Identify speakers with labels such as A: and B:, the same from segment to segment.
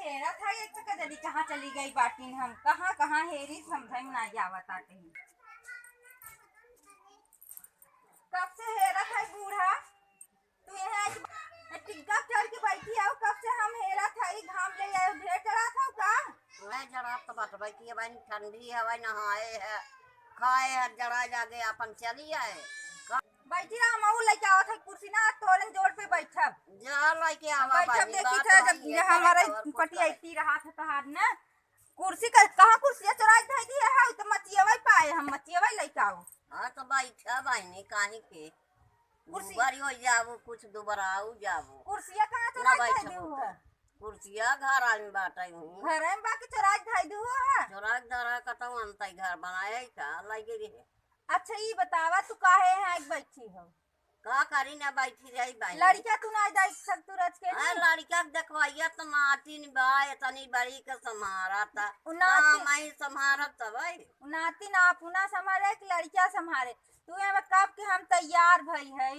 A: हेरा था एक तो कजली कहाँ चली गई बाटिन हम कहाँ कहाँ हेरी समझ में ना आवत आते ही। कब से हेरा था बूढ़ा तू यहाँ टिक्का चढ़ के बैठी आओ कब से हम हेरा था घाम ले आए ढेर चढ़ा था का
B: मैं जरा तो बतबै कि अब ठंडी हवा नहाए है खाए है जरा जाके अपन चली आए
A: बैठी रहा मऊ लेके आवत है कुर्सी ना तोरे जोड़ पे बैठब
B: जा लेके आवा
A: बैठब
B: बानी
A: देखी
B: बात
A: था
B: वही
A: जब
B: है
A: हमारे पटिया इतनी रहा था तहार ना कुर्सी का कहाँ कुर्सिया चुराई धई दी है तो मचियवई पाए हम मचियवई लेके आओ।
B: हाँ तो बैठा बहनी काहे के
A: कुर्सी
B: दुबारी हो जाबो कुछ दुबराऊ जाबो
A: कुर्सिया कहाँ
B: ना
A: चुराई धई
B: बैठबो
A: दी है
B: कुर्सिया घर में बाटे हूँ
A: घर में बाकी चुराई धई दी है।
B: जोराक दरा कतौ अंतई घर बनाए का लगे रहे।
A: अच्छा ये बतावा तू काहे है बैठी हो
B: का करी ना बैठी रही भाई
A: लड़का तू ना देख सकतू रच के
B: अरे लड़का देखवाइया तो नातिन बा इतनी बड़ी के संभारा था मैं संभारत था भाई
A: नातिन अपना संभारे कि लड़का संभारे तू यहाँ कब के हम तैयार भई है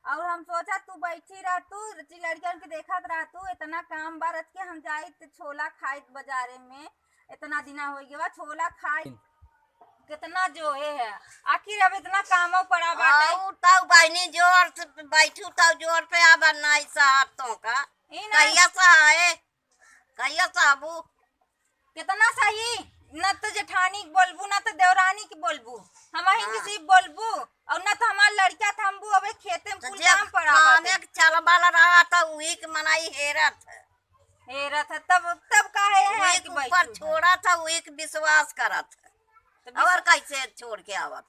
A: और हम सोचा तू बैठी रह तू लड़कियन के देखत रह तू इतना काम बारत के हम जाई छोला खाई बाजारे में इतना दिना हो गया छोला खाई कितना जो है आखिर अब इतना कामों पड़ा बाटे
B: तब बहनी जोर से बैठू तब जोर पे अब नहीं साहब का कहिया सा है कहिया साबू
A: कितना सही न तो जेठानी बोलबू न तो देवरानी की बोलबू हम ही किसी बोलबू और न तो हमार लड़का था हमबू अबे खेते में कुल काम पड़ा
B: बाटे चल वाला रहा था वही के मनाई हेरत
A: तब काहे है कि
B: ऊपर छोड़ा था वही के विश्वास करत और कैसे छोड़ के आवत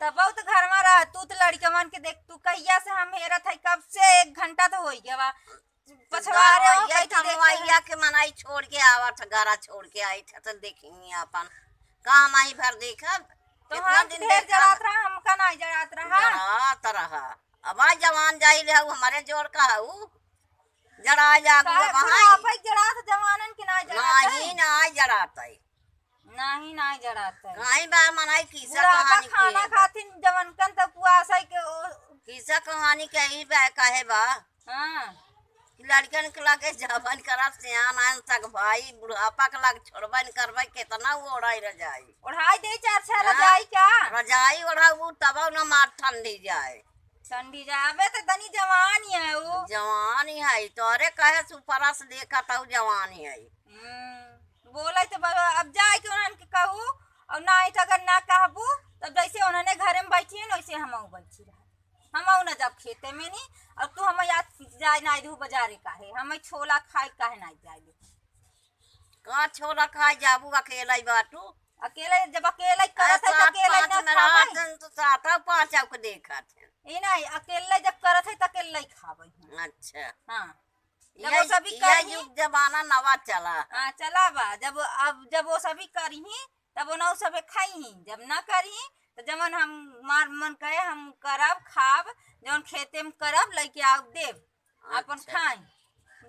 A: तब बहुत घर में रह तू तो लड़का मन के देख तू कहिया से हम हेरत है कब से 1 घंटा तो हो गया पछवारे
B: हो के मनाई छोड़ के आवत गारा छोड़ के आई तो देखेंगे अपन काम आई भर देखब
A: तो हम ढेर जरात रहा हमका नहीं जरात
B: रहा अब आज जवान जाई ले हमारे जोड़ का हूँ जरा जागू
A: वहां जरात जवानन के नहीं जरात
B: नहीं जरात है
A: नहीं नहीं जराता
B: काई बार मनाई किस्सा कहानी
A: खाना खातिन जवनकन तक पुआसा के
B: किस्सा कहानी के ही बा काहे बा
A: हां
B: लड़कन के लगे जवन करब सियान आन तक भाई बुढ़ापा के लग छोड़बन करबै कितना ओढ़ाई
A: ओढ़ाई दे 4 रजाई का
B: रजाई ओढ़ाऊ तब न मार ठंडी
A: जावे तो तनी जवान है वो
B: जवान ही है तोरे कहे सुपरा से देखा था जवान ही है
A: बोले तो अब जाए के उन्होंने कहू और ना अगर ना कहबू तब जैसे उन्होंने घर में बैठी है ना वैसे हम बैठी रहे हम न जब खेते में नहीं और तू हम याद जाए ना दू बाजारे काहे हम छोला खाए काहे ना जाए
B: का छोला खाए जाबू अकेला ही बाटू
A: अकेले जब अकेला करत है अकेला ना खाबै
B: तो साता पांच के देखत है
A: ई नहीं अकेले जब करत है त अकेले ही खाबै
B: अच्छा
A: हां
B: ये सभी युग जमाना नवा चला
A: हाँ चला बा जब वो सभी करी तब वो सभी खाई जब ना करी तो जमन हम मार मन कहे हम करब खाब जवन खेते में करब लेके आओ देव अपन खाई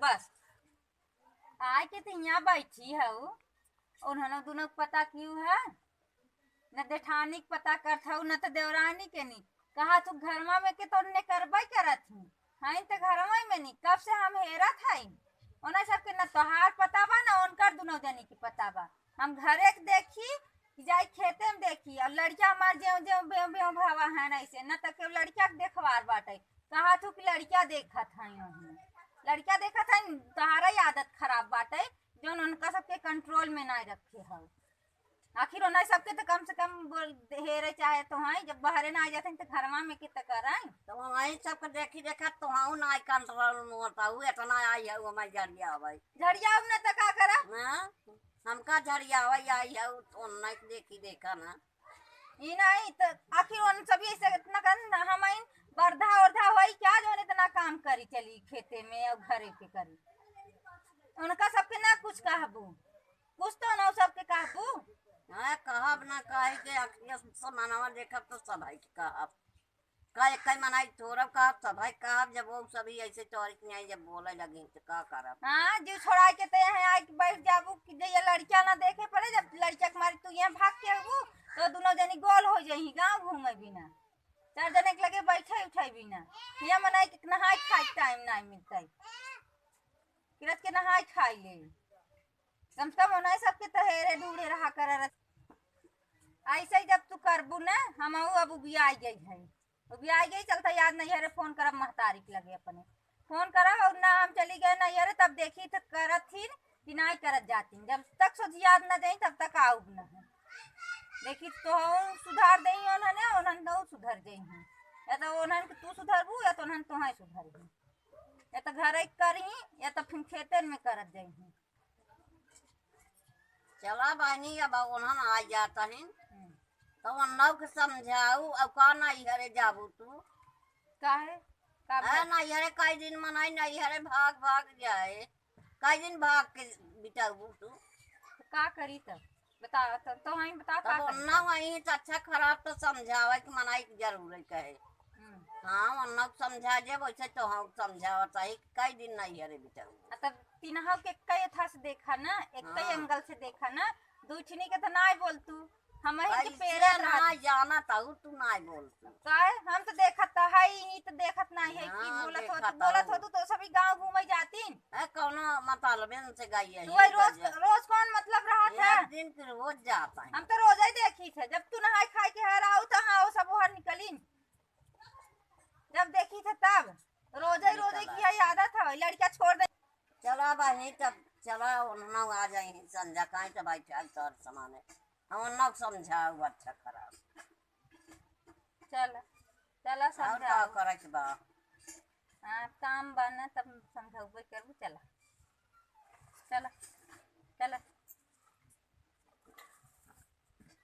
A: बस आए के तो यहाँ बैठी है उन्होंने दोनों पता क्यों है न जेठानी के पता करत हूँ न तो देवरानी के नहीं कहा तू घर में के तो ने करबई करत हूँ हाँ तो घर में नहीं कब से हम हेरत है उन्हें सबके न तोहार पता बा न उनकर दोनों जनी की पता बा हम घरे देखी जाए खेते में देखी और लड़का हमार जो भावा है न ऐसे न तो लड़का के देखवार बाटे कहा तू कि लड़का देखत है लड़का देखत है तोहारा ही आदत खराब बाटे जो उनका सबके कंट्रोल में नहीं रखे है आखिर उन्हें सबके तो कम से कम हेरे चाहे तो हाँ जब बाहर ना आ जाते हैं तो घर में कितना कराएं
B: तो वही सबके देखी देखा तो हाँ ना कंट्रोल में होता हूँ इतना आई है वो मैं झड़िया भाई
A: झड़िया न तो का करा
B: हमका झड़िया भाई आई है तो नहीं देखी देखा ना
A: ये नहीं तो आखिर उन सभी ऐसे इतना कर हम बर्धा वर्धा हुई क्या जो इतना काम करी चली खेते में और घरे पे करी उनका सबके ना कुछ कहबू कुछ तो ना सबके कहबू
B: हाँ कहब ना कहे के अखिया समानवा देखब तो सभाई कहब कहे कई मनाई तोरब कहब सभाई कहब जब वो सभी ऐसे तोरी नहीं जब बोले लगी तो का करब
A: हाँ जो छोड़ा के ते हैं आके बैठ जाबू कि ये लड़का ना देखे पड़े जब लड़का के मारी तू यहाँ भाग के आबू तो दोनों जनी गोल हो जाही गांव घूमे बिना 4 जने के लगे बैठे उठे बिना यहाँ मनाई कितना हाई खाई टाइम नहीं मिलता किरत के नहाई खाई ले कम से कम होना सबके तहेरे ढूढ़े रहा कर। ऐसे ही जब तू करबू ना हम अब उबिया गई है, उबिया गई चलता याद नहीं है फोन करब महतारी के लगे अपने फोन करब और ना हम चली गए नहीं अरे तब देखी तो करत थी कि नहीं करत जाती जब तक सोच याद न जाई तब तक आऊब न है देखी तो सुधार दही उन्होंने उन्होंने तो सुधर जही या तो उन्होंने तू सुधरबू या तो उन्होंने तुहें सुधरबू या तो घर करी या तो फिर खेते में करत जही।
B: चला बहनी अब उन्होंने आ जाता है तो उन्नव के समझाऊ अब का नहीं हरे जाबू तू
A: काहे
B: है नहीं हरे कई दिन मनाई नहीं हरे भाग भाग जाए कई दिन भाग के बिताऊ तू
A: का करी तब बता तो हमें बता का
B: तब उन्नव वही तो अच्छा खराब तो समझावे कि मनाई की जरूरत है। हाँ उन्नव समझा जे वैसे तो हम समझावा चाहिए कई दिन नहीं हरे बिताऊ
A: तब तीनों के कई था से देखा ना एक कई
B: हाँ।
A: एंगल से देखा ना दूसरी के तो ना बोल तू हम ही के
B: कैसे
A: पेरे
B: ना जाना ताऊ तू ना बोल तू
A: काहे हम तो देखत है ही तो देखत नहीं है कि
B: हाँ,
A: बोलत हो तो सभी गांव घूमे जातीन
B: है कौनो मतलब से गई है
A: तू वही रोज रोज कौन मतलब रहा था
B: एक दिन के रोज जाता है
A: हम तो रोज ही देखी थे जब तू नहाई खाई के हर आऊ तो हाँ वो सब हर निकलीन जब देखी थे तब रोज ही की आदत है लड़का छोड़ दे
B: चला भाई तब चला उन्होंने आ जाए संध्या कहीं तो भाई चाल तौर सामान है हम उन्होंने समझाओ अच्छा खराब
A: चल चला
B: और
A: समझा
B: का करे के बा
A: हाँ काम बना तब समझाऊ करबू चला चला चला